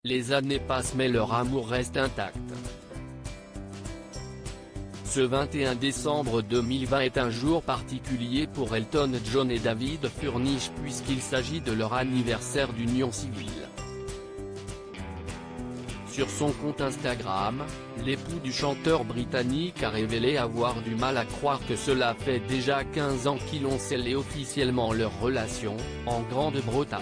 Les années passent mais leur amour reste intact. Ce 21 décembre 2020 est un jour particulier pour Elton John et David Furnish puisqu'il s'agit de leur anniversaire d'union civile. Sur son compte Instagram, l'époux du chanteur britannique a révélé avoir du mal à croire que cela fait déjà 15 ans qu'ils ont scellé officiellement leur relation, en Grande-Bretagne.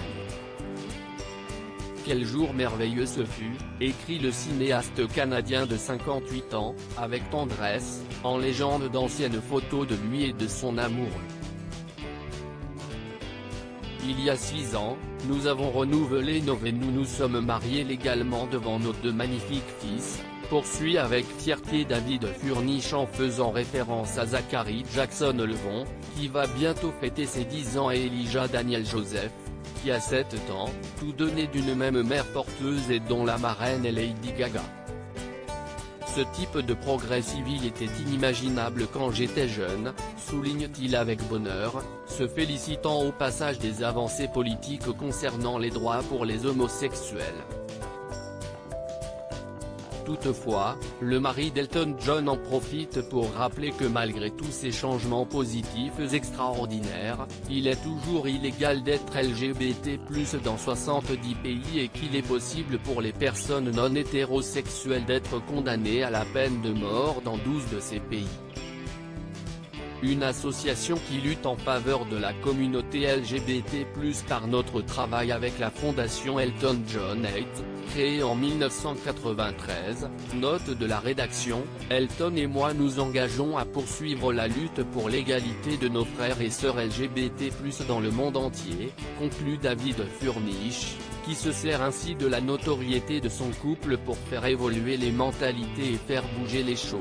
Quel jour merveilleux ce fut, écrit le cinéaste canadien de 58 ans, avec tendresse, en légende d'anciennes photos de lui et de son amoureux. Il y a 6 ans, nous avons renouvelé nos vœux, nous nous sommes mariés légalement devant nos 2 magnifiques fils, poursuit avec fierté David Furnish en faisant référence à Zachary Jackson Levon, qui va bientôt fêter ses 10 ans et Elijah Daniel Joseph, qui a 7 ans, tous deux nés d'une même mère porteuse et dont la marraine est Lady Gaga. Ce type de progrès civil était inimaginable quand j'étais jeune, souligne-t-il avec bonheur, se félicitant au passage des avancées politiques concernant les droits pour les homosexuels. Toutefois, le mari d'Elton John en profite pour rappeler que malgré tous ces changements positifs extraordinaires, il est toujours illégal d'être LGBT+ dans 70 pays et qu'il est possible pour les personnes non hétérosexuelles d'être condamnées à la peine de mort dans 12 de ces pays. Une association qui lutte en faveur de la communauté LGBT+ par notre travail avec la fondation Elton John Aid, créée en 1993, note de la rédaction, Elton et moi nous engageons à poursuivre la lutte pour l'égalité de nos frères et sœurs LGBT+ dans le monde entier, conclut David Furnish, qui se sert ainsi de la notoriété de son couple pour faire évoluer les mentalités et faire bouger les choses.